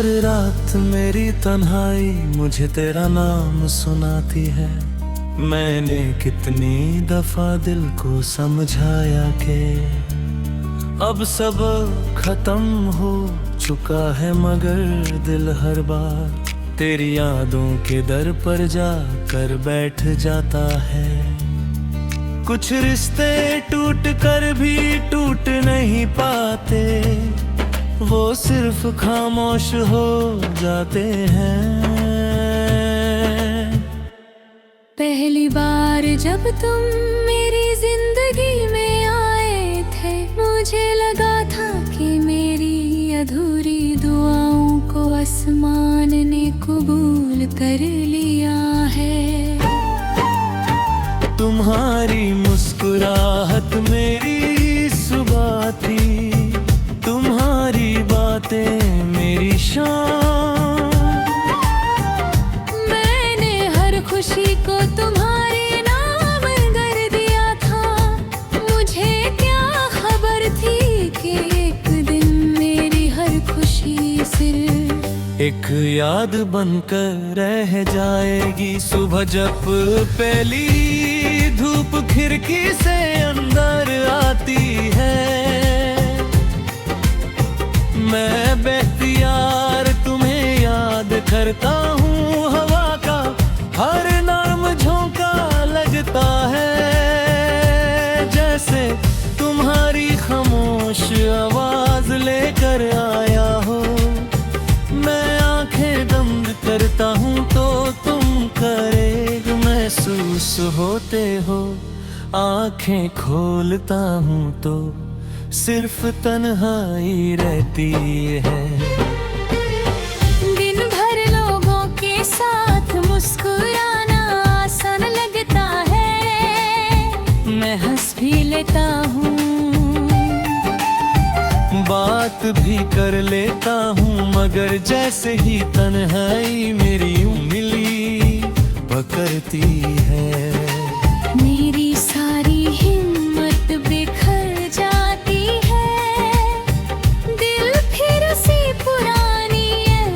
हर रात मेरी तन्हाई मुझे तेरा नाम सुनाती है। मैंने कितनी दफा दिल को समझाया कि अब सब खत्म हो चुका है, मगर दिल हर बार तेरी यादों के दर पर जाकर बैठ जाता है। कुछ रिश्ते टूट कर भी टूट नहीं पाते, वो सिर्फ खामोश हो जाते हैं। पहली बार जब तुम मेरी जिंदगी में आए थे, मुझे लगा था कि मेरी अधूरी दुआओं को आसमान ने कबूल कर लिया है। तुम्हारी मुस्कुराहट मेरी सुबह थी, तुम्हारी बातें मेरी शाम। मैंने हर खुशी को तुम्हारे नाम कर दिया था, मुझे क्या खबर थी कि एक दिन मेरी हर खुशी सिर्फ एक याद बनकर रह जाएगी। सुबह जब पहली धूप खिड़की से अंदर आती है, मैं बेख्तियार तुम्हें याद करता हूँ। हवा का हर नर्म झोंका लगता है, जैसे तुम्हारी खामोश आवाज लेकर आया हो। मैं आंखें बंद करता हूँ तो तुम करेग महसूस होते हो, आंखें खोलता हूँ तो सिर्फ तन्हाई रहती है। दिन भर लोगों के साथ मुस्कुराना आसान लगता है, मैं हंस भी लेता हूँ, बात भी कर लेता हूँ, मगर जैसे ही तन्हाई मेरी उंगली पकड़ती है, मेरी सारी हिम्मत बिखर जाती है। दिल फिर उसी पुरानी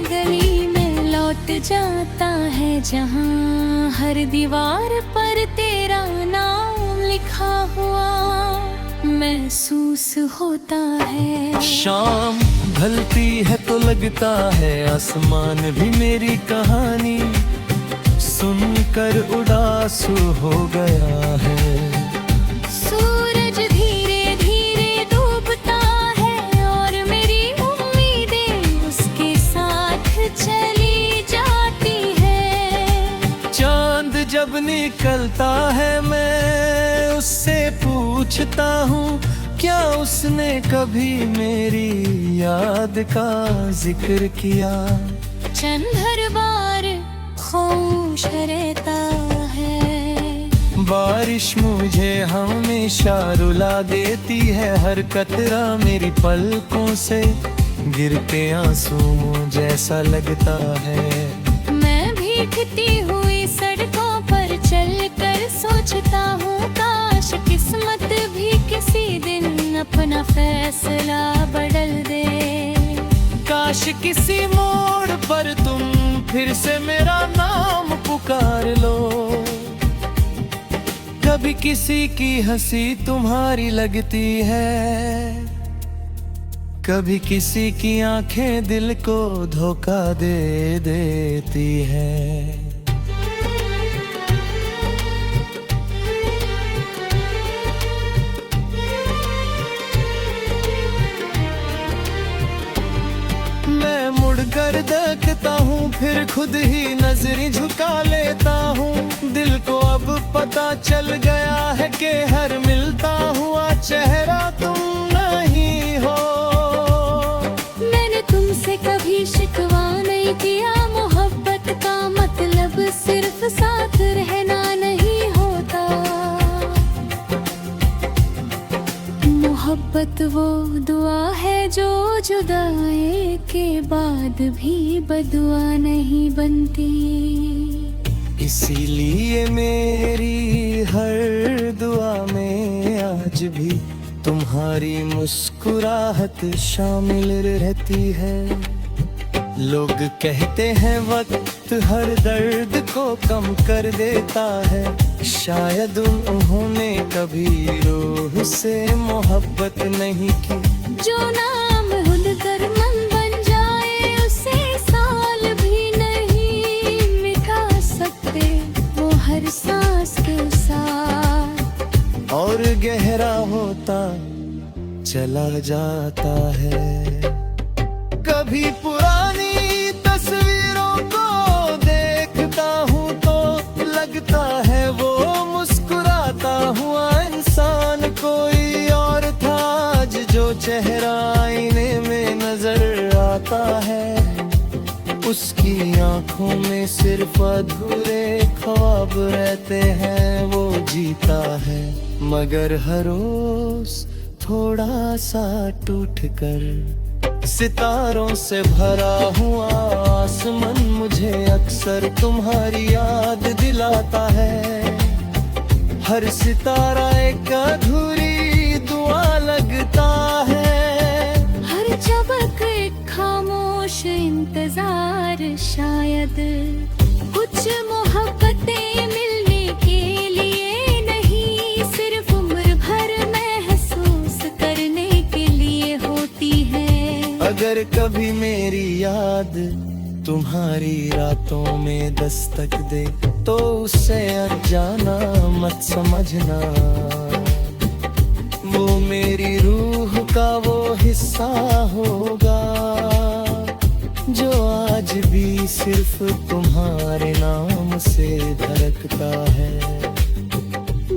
गली में लौट जाता है, जहाँ हर दीवार पर तेरा नाम लिखा हुआ महसूस होता है। शाम ढलती है तो लगता है आसमान भी मेरी कहानी सुनकर उदास हो गया है। सूरज धीरे धीरे डूबता है और मेरी उम्मीदें उसके साथ चली जाती है। चांद जब निकलता है मैं उससे पूछता हूँ, क्या उसने कभी मेरी याद का जिक्र किया। चंद हर बार खामोश रहता है, बारिश मुझे हमेशा रुला देती है, हर कतरा मेरी पलकों से गिरते आंसू जैसा लगता है। मैं भीगती हुई सड़कों पर चलकर सोचता हूँ, काश किस्मत भी किसी दिन अपना फैसला बदल दे। काश किसी मोड़ पर तुम फिर से मेरा नाम पुकार लो। कभी किसी की हंसी तुम्हारी लगती है, कभी किसी की आंखें दिल को धोखा दे देती है। मैं मुड़कर देखता हूँ, फिर खुद ही नजरें झुका लेता हूँ। दिल को अब पता चल गया है कि हर मिलता हुआ चेहरा तुम नहीं हो। मैंने तुमसे कभी शिकवा नहीं किया, मोहब्बत का मतलब सिर्फ साथ रहना नहीं होता। मोहब्बत वो दुआ है जो जुदाई के बाद भी बदुआ नहीं बनती। इसीलिए मेरी हर दुआ में आज भी तुम्हारी मुस्कुराहट शामिल रहती है। लोग कहते हैं वक्त हर दर्द को कम कर देता है, शायद उन्होंने कभी रूह से मोहब्बत नहीं की। जो नाम खुद मन बन जाए उसे साल भी नहीं मिटा सकते, वो हर सांस के साथ और गहरा होता चला जाता है। कभी पुरानी तस्वीरों को देखता हूँ तो लगता है वो मुस्कुराता हुआ इंसान कोई और था आज जो चेहरा आईने में नजर आता है। उसकी आंखों में सिर्फ अधूरे ख्वाब रहते हैं, वो जीता है मगर हर रोज थोड़ा सा टूट कर। सितारों से भरा हुआ आसमान मुझे अक्सर तुम्हारी याद दिलाता है। हर सितारा एक अधूरी दुआ लगता है, हर झपक एक खामोश इंतजार, शायद कुछ मोहब्बतें मिलने के लिए नहीं, सिर्फ उम्र भर महसूस करने के लिए होती है। अगर कभी मेरी याद तुम्हारी रातों में दस्तक दे तो उसे अनजाना मत समझना, वो मेरी रूह का वो हिस्सा होगा जो आज भी सिर्फ तुम्हारे नाम से धड़कता है।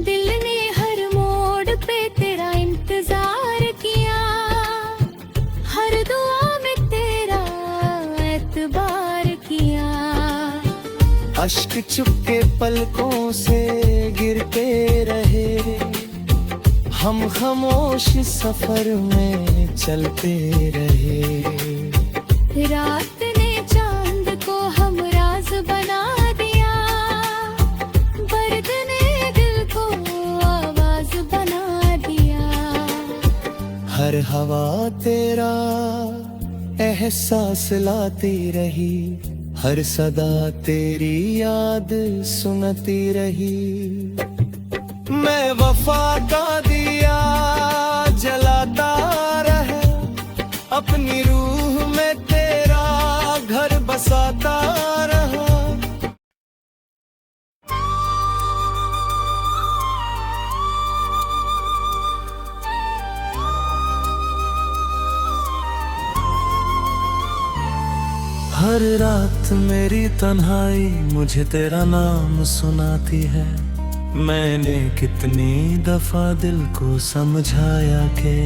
दिल ने हर मोड़ पे तेरा इंतजार किया, हर दुआ में तेरा एतबार किया। अश्क चुपके पलकों से गिरते रहे, हम खामोश सफर में चलते रहे। रात ने चांद को हम राज बना दिया, बर्द ने दिल को आवाज बना दिया। हर हवा तेरा एहसास लाती रही, हर सदा तेरी याद सुनती रही। मैं वफा का दिया जलाता रहा, अपनी रूह में तेरा घर बसाता रहा। हर रात मेरी तन्हाई मुझे तेरा नाम सुनाती है। मैंने कितनी दफा दिल को समझाया कि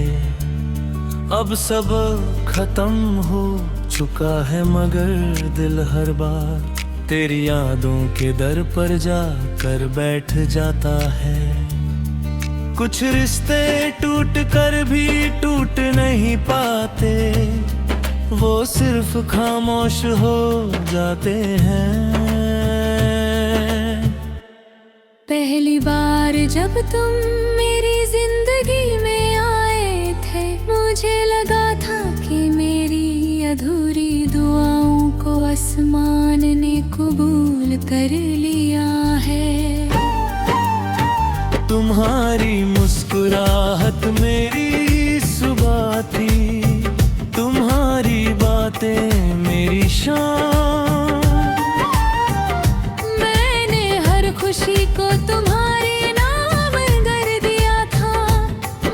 अब सब खत्म हो चुका है, मगर दिल हर बार तेरी यादों के दर पर जाकर बैठ जाता है। कुछ रिश्ते टूट कर भी टूट नहीं पाते, वो सिर्फ खामोश हो जाते हैं। पहली बार जब तुम मेरी जिंदगी में आए थे, मुझे लगा था कि मेरी अधूरी दुआओं को आसमान ने कबूल कर लिया है। तुम्हारी मुस्कुराहट मेरी सुबह थी, तुम्हारी बातें मेरी शान। मैंने हर खुशी को तुम्हारे नाम कर दिया था,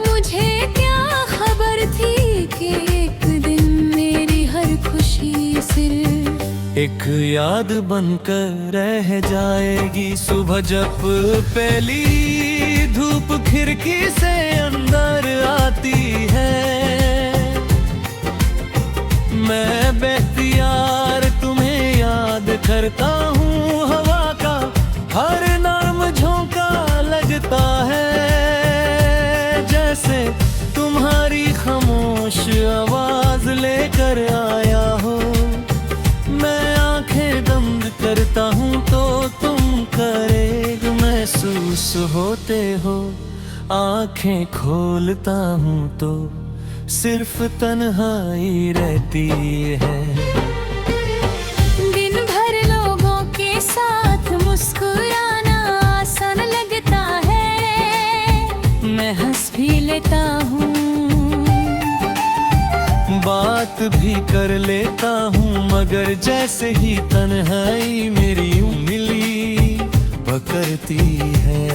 मुझे क्या खबर थी कि एक दिन मेरी हर खुशी सिर्फ एक याद बनकर रह जाएगी। सुबह जब पहली धूप खिड़की से अंदर आती है, मैं बेख्तियार तुम्हें याद करता हूँ। हवा का हर नर्म झोंका लगता है, जैसे तुम्हारी खामोश आवाज लेकर आया हो। मैं आंखें बंद करता हूँ तो तुम करेग महसूस होते हो, आंखें खोलता हूँ तो सिर्फ तन्हाई रहती है। लेता हूँ। बात भी कर लेता हूँ, मगर जैसे ही तन्हाई मेरी उंगली पकड़ती है,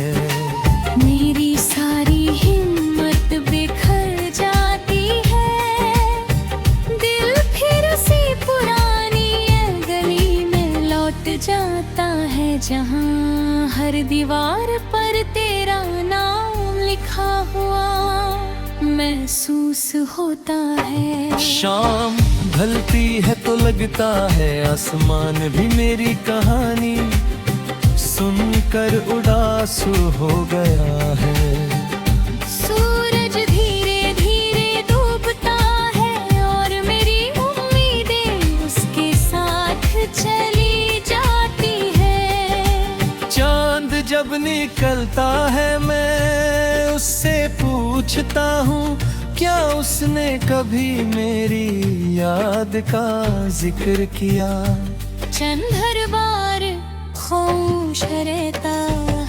मेरी सारी हिम्मत बिखर जाती है। दिल फिर उसी पुरानी गली में लौट जाता है, जहाँ हर दीवार पर तेरा नाम लिखा हुआ महसूस होता है। शाम ढलती है तो लगता है आसमान भी मेरी कहानी सुनकर उदास हो गया है। सूरज धीरे धीरे डूबता है और मेरी उम्मीदें उसके साथ चली जाती है। चांद जब निकलता है मैं उससे पूछता हूँ, क्या उसने कभी मेरी याद का जिक्र किया। चंद हर बार खामोश रहता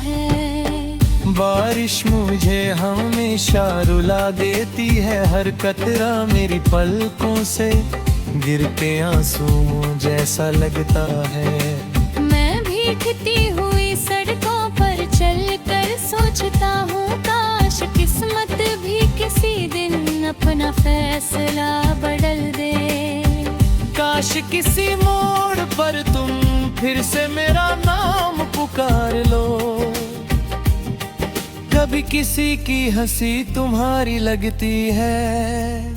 है। बारिश मुझे हमेशा रुला देती है, हर कतरा मेरी पलकों से गिरते आंसू जैसा लगता है। मैं भीगती हुई सड़कों पर चलकर सोचता हूँ, काश किस्मत भी किसी दिन अपना फैसला बदल दे। काश किसी मोड़ पर तुम फिर से मेरा नाम पुकार लो। कभी किसी की हंसी तुम्हारी लगती है,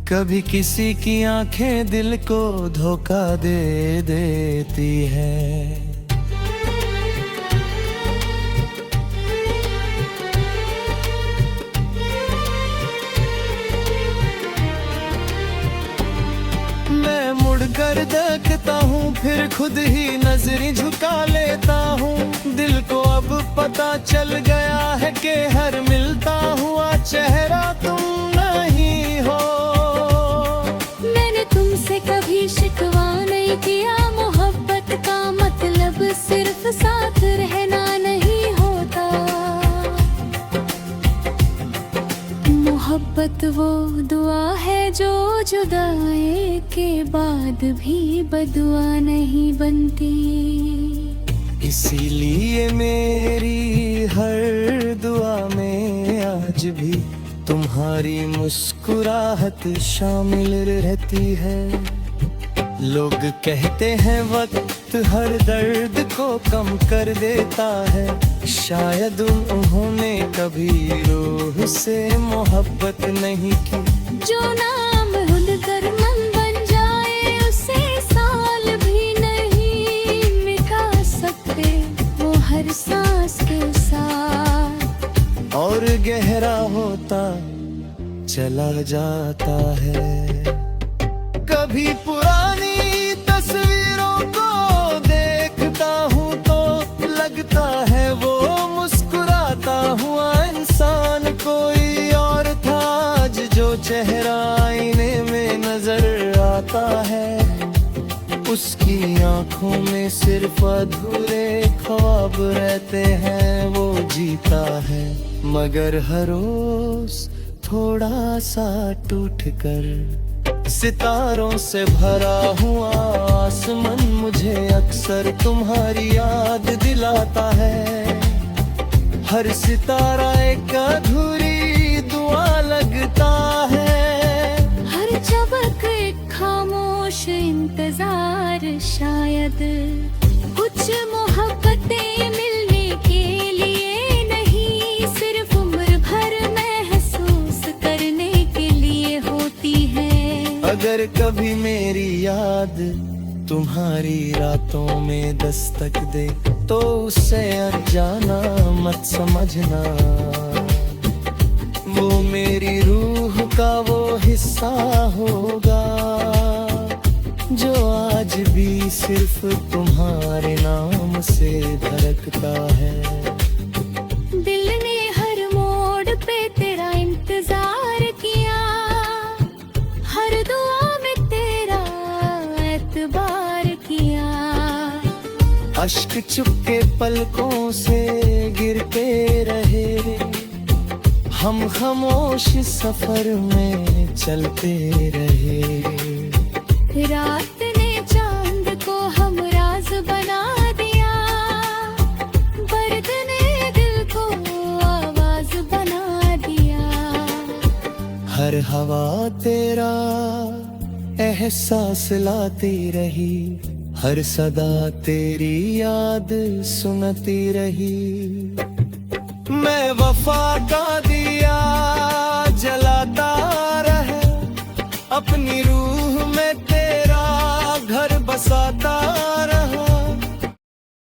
कभी किसी की आंखें दिल को धोखा दे देती है। मैं मुड़कर देखता हूँ, फिर खुद ही नजरें झुका लेता हूँ। दिल को अब पता चल गया है कि हर मिलता हुआ चेहरा तुम नहीं हो। मैंने तुमसे कभी शिकवा नहीं किया, मोहब्बत का मतलब सिर्फ साथ रहना नहीं होता। मोहब्बत वो दुआ है जो जुदाई के बाद भी बदुआ नहीं बनती। इसीलिए मेरी हर दुआ में आज भी तुम्हारी मुस्कुराहट शामिल रहती है। लोग कहते हैं वक्त हर दर्द को कम कर देता है, शायद उन्होंने कभी रूह से मोहब्बत नहीं की। जो नाम भूलकर मन बन जाए उसे साल भी नहीं मिटा सकते, वो हर सांस के साथ और गहरा होता चला जाता है। कभी पुरानी तस्वीरों को देखता हूँ तो लगता है वो मुस्कुराता हुआ इंसान कोई और था आज, जो चेहरा आईने में नजर आता है। उसकी आंखों में सिर्फ अधूरे ख्वाब रहते हैं, वो जीता है मगर हर रोज थोड़ा सा टूट कर। सितारों से भरा हुआ आसमान मुझे अक्सर तुम्हारी याद दिलाता है। हर सितारा एक अधूरी दुआ लगता है, हर झपक एक खामोश इंतजार। शायद कुछ मोहब्बतें मिलने के लिए नहीं, सिर्फ उम्र भर महसूस करने के लिए होती है। अगर कभी मेरी याद तुम्हारी रातों में दस्तक दे तो उसे अनजाना मत समझना। वो मेरी रूह का वो हिस्सा होगा जो आज भी सिर्फ तुम्हारे नाम से धड़कता है। दिल ने हर मोड़ पे तेरा इंतजार किया, हर दुआ में तेरा एतबार किया। अश्क चुपके पलकों से गिरते रहे, हम खामोश सफर में चलते रहे। रात ने चांद को हम राज बना दिया, बर्द ने दिल को आवाज बना दिया। हर हवा तेरा एहसास लाती रही, हर सदा तेरी याद सुनती रही। मैं वफा का दिया